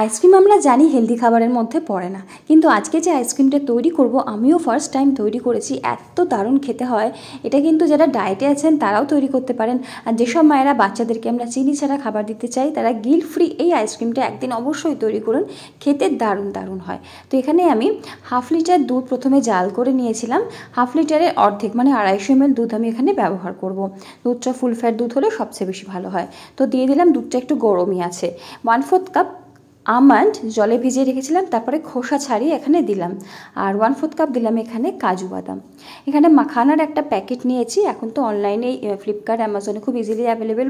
Ice cream আমরা জানি healthy খাবারের মধ্যে পড়ে না, কিন্তু আজকে যে আইসক্রিমটা তৈরি করব আমিও ফার্স্ট টাইম তৈরি করেছি। এত দারুণ খেতে হয়। এটা কিন্তু যারা ডায়েটে আছেন তারাও তৈরি করতে পারেন। আর যেসব মায়েরা বাচ্চাদেরকে আমরা চিনি ছাড়া খাবার দিতে চাই তারা গিল্ট ফ্রি এই আইসক্রিমটা একদিন অবশ্যই তৈরি করুন। খেতে দারুণ দারুণ হয়। তো এখানে আমি 1/2 লিটার দুধ প্রথমে জাল করে নিয়েছিলাম। 1/2 লিটারের অর্ধেক মানে 250 ml দুধ আমি এখানে ব্যবহার করব। দুধটা ফুল ফ্যাট দুধ হলে সবচেয়ে বেশি ভালো হয়। তো দিয়ে দিলাম, দুধটা একটু গরমই আছে। 1/4 কাপ আমন্ড জলে ভিজিয়ে রেখেছিলাম, তারপরে খোসা ছাড়িয়ে এখানে দিলাম। আর 1/4 কাপ দিলাম এখানে কাজু বাদাম। এখানে মাখানার একটা প্যাকেট নিয়েছি। এখন তো অনলাইনে ফ্লিপকার্ট, অ্যামাজনে খুব ইজিলি অ্যাভেলেবেল,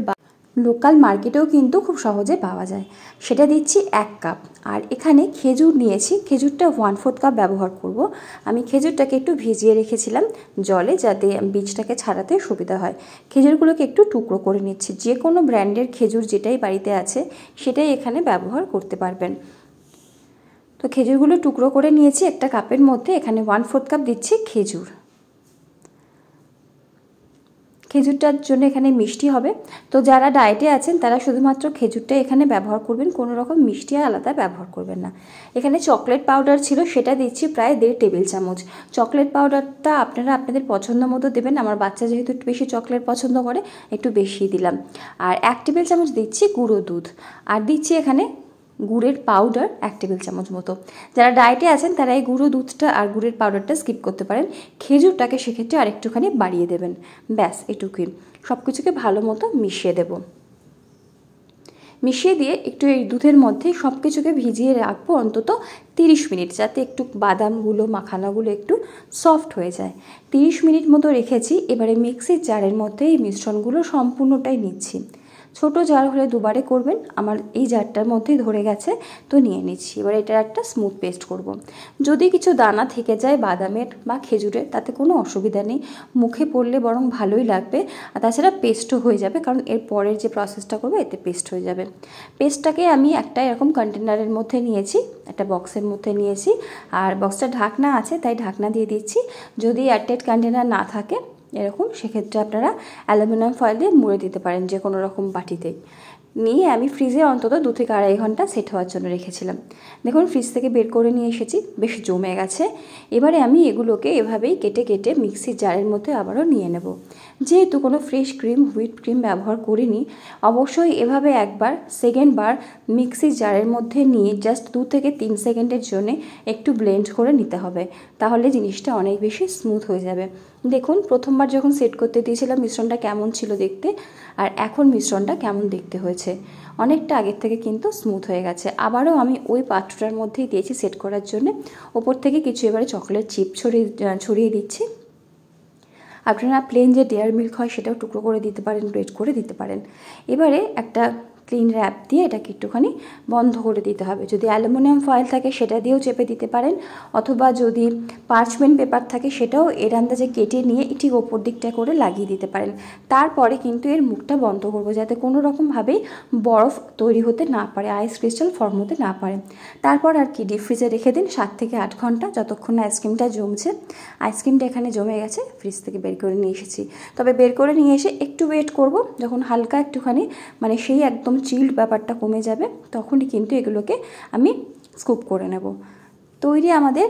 লোকাল মার্কেটেও কিন্তু খুব সহজে পাওয়া যায়। সেটা দিচ্ছি 1 কাপ। আর এখানে খেজুর নিয়েছি, খেজুরটা 1/4 কাপ ব্যবহার করব। আমি খেজুরটাকে একটু ভিজিয়ে রেখেছিলাম জলে, যাতে বীজটাকে ছাড়াতে সুবিধা হয়। খেজুরগুলোকে একটু টুকরো করে নিচ্ছি। যে কোনো ব্র্যান্ডের খেজুর যেটাই বাড়িতে আছে সেটাই এখানে ব্যবহার করতে পারবেন। তো খেজুরগুলো টুকরো করে নিয়েছি একটা কাপের মধ্যে। এখানে 1/4 কাপ দিচ্ছি খেজুর। খেজুরটার জন্য এখানে মিষ্টি হবে। তো যারা ডায়েটে আছেন তারা শুধুমাত্র খেজুরটা এখানে ব্যবহার করবেন, কোনো রকম মিষ্টি আলাদা ব্যবহার করবেন না। এখানে চকলেট পাউডার ছিল, সেটা দিচ্ছি প্রায় 1.5 টেবিল চামচ। চকলেট পাউডারটা আপনারা আপনাদের পছন্দ মতো দেবেন। আমার বাচ্চা যেহেতু একটু বেশি চকলেট পছন্দ করে, একটু বেশি দিলাম। আর 1 টেবিল চামচ দিচ্ছি গুঁড়ো দুধ। আর দিচ্ছি এখানে গুড়ের পাউডার 1 টেবিল চামচ মতো। যারা ডায়েটে আছেন তারা এই গুঁড়ো দুধটা আর গুড়ের পাউডারটা স্কিপ করতে পারেন। খেজুরটাকে সেক্ষেত্রে আরেকটুখানি বাড়িয়ে দেবেন। ব্যাস এটুকুই। সব কিছুকে ভালো মতো মিশিয়ে দেব। মিশিয়ে দিয়ে একটু এই দুধের মধ্যে সব কিছুকে ভিজিয়ে রাখবো অন্তত 30 মিনিট, যাতে একটু বাদামগুলো মাখানাগুলো একটু সফট হয়ে যায়। 30 মিনিট মতো রেখেছি। এবারে মিক্সির জারের মধ্যে এই মিশ্রণগুলো সম্পূর্ণটাই নিচ্ছি। ছোটো জার হলে দুবারে করবেন, আমার এই জারটার মধ্যেই ধরে গেছে, তো নিয়ে নিচ্ছি। এবার এটার একটা স্মুথ পেস্ট করব। যদি কিছু দানা থেকে যায় বাদামের বা খেজুরের, তাতে কোনো অসুবিধা নেই, মুখে পড়লে বরং ভালোই লাগবে। আর তাছাড়া পেস্টও হয়ে যাবে, কারণ এর পরের যে প্রসেসটা করবো এতে পেস্ট হয়ে যাবে। পেস্টটাকে আমি একটা এরকম কন্টেনারের মধ্যে নিয়েছি, একটা বক্সের মধ্যে নিয়েছি। আর বক্সটা ঢাকনা আছে তাই ঢাকনা দিয়ে দিচ্ছি। যদি এয়ারটাইট কন্টেনার না থাকে এরকম, সেক্ষেত্রে আপনারা অ্যালুমিনিয়াম ফয়েল দিয়ে মুড়ে দিতে পারেন যে কোনো রকম বাটিতেই। নিয়ে আমি ফ্রিজে অন্তত 2 থেকে 2.5 ঘন্টা সেট হওয়ার জন্য রেখেছিলাম। দেখুন ফ্রিজ থেকে বের করে নিয়ে এসেছি, বেশ জমে গেছে। এবারে আমি এগুলোকে এভাবেই কেটে কেটে মিক্সির জারের মধ্যে আবারও নিয়ে নেব। যেহেতু কোনো ফ্রেশ ক্রিম, হুইপ ক্রিম ব্যবহার করিনি, অবশ্যই এভাবে একবার সেকেন্ডবার মিক্সির জারের মধ্যে নিয়ে জাস্ট 2 থেকে 3 সেকেন্ডের জন্য একটু ব্লেন্ড করে নিতে হবে। তাহলে জিনিসটা অনেক বেশি স্মুথ হয়ে যাবে। দেখুন প্রথমবার যখন সেট করতে দিয়েছিলাম মিশ্রণটা কেমন ছিল দেখতে, আর এখন মিশ্রণটা কেমন দেখতে হয়েছে। অনেকটা আগের থেকে কিন্তু স্মুথ হয়ে গেছে। আবারও আমি ওই পাত্রটার মধ্যেই দিয়েছি সেট করার জন্য। ওপর থেকে কিছু এবারে চকলেট চিপ ছড়িয়ে দিচ্ছি। আপনারা প্লেন যে ডেয়ারি মিল্ক হয় সেটাও টুকরো করে দিতে পারেন, গ্রেট করে দিতে পারেন। এবারে একটা ক্লিন র্যাপ দিয়ে এটাকে একটুখানি বন্ধ করে দিতে হবে। যদি অ্যালুমিনিয়াম ফয়েল থাকে সেটা দিয়েও চেপে দিতে পারেন, অথবা যদি পার্চমেন্ট পেপার থাকে সেটাও এর আন্দাজে কেটে নিয়ে ঠিক ওপর দিকটা করে লাগিয়ে দিতে পারেন। তারপরে কিন্তু এর মুখটা বন্ধ করবো, যাতে কোনো রকমভাবেই বরফ তৈরি হতে না পারে, আইস ক্রিস্টাল ফর্ম হতে না পারে। তারপর আর কি ডিপ ফ্রিজে রেখে দিন 7 থেকে 8 ঘন্টা, যতক্ষণ না আইসক্রিমটা জমছে। আইসক্রিমটা এখানে জমে গেছে, ফ্রিজ থেকে বের করে নিয়ে এসেছি। তবে বের করে নিয়ে এসে একটু ওয়েট করব, যখন হালকা একটুখানি মানে সেই একদম চিল্ড ব্যাপারটা কমে যাবে, তখনই কিন্তু এগুলোকে আমি স্কুপ করে নেব। তৈরি আমাদের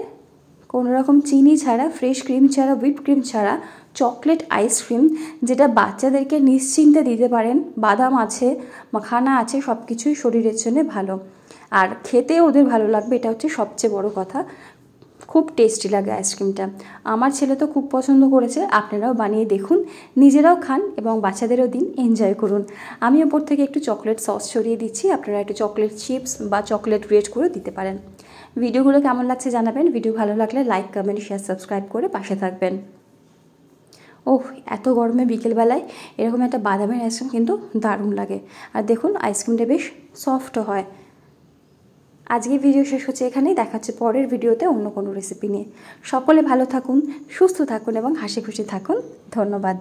কোনো রকম চিনি ছাড়া, ফ্রেশ ক্রিম ছাড়া, হুইপ ক্রিম ছাড়া চকলেট আইসক্রিম, যেটা বাচ্চাদেরকে নিশ্চিন্তে দিতে পারেন। বাদাম আছে, মাখানা আছে, সব কিছুই শরীরের জন্য ভালো। আর খেতে ওদের ভালো লাগবে, এটা হচ্ছে সবচেয়ে বড় কথা। খুব টেস্টি লাগে আইসক্রিমটা। আমার ছেলে তো খুব পছন্দ করেছে। আপনারাও বানিয়ে দেখুন, নিজেরাও খান এবং বাচ্চাদেরও দিন, এনজয় করুন। আমি ওপর থেকে একটু চকলেট সস ছড়িয়ে দিচ্ছি, আপনারা একটু চকলেট চিপস বা চকলেট গ্রেট করে দিতে পারেন। ভিডিওগুলো কেমন লাগছে জানাবেন। ভিডিও ভালো লাগলে লাইক, কমেন্ট, শেয়ার, সাবস্ক্রাইব করে পাশে থাকবেন। ওহ, এত গরমে বিকেলবেলায় এরকম একটা বাদামের আইসক্রিম কিন্তু দারুণ লাগে। আর দেখুন আইসক্রিমটা বেশ সফটও হয়। আজকে ভিডিও শেষ হচ্ছে এখানেই। দেখা হচ্ছে পরের ভিডিওতে অন্য কোনো রেসিপি নিয়ে। সকলে ভালো থাকুন, সুস্থ থাকুন এবং হাসি খুশি থাকুন। ধন্যবাদ।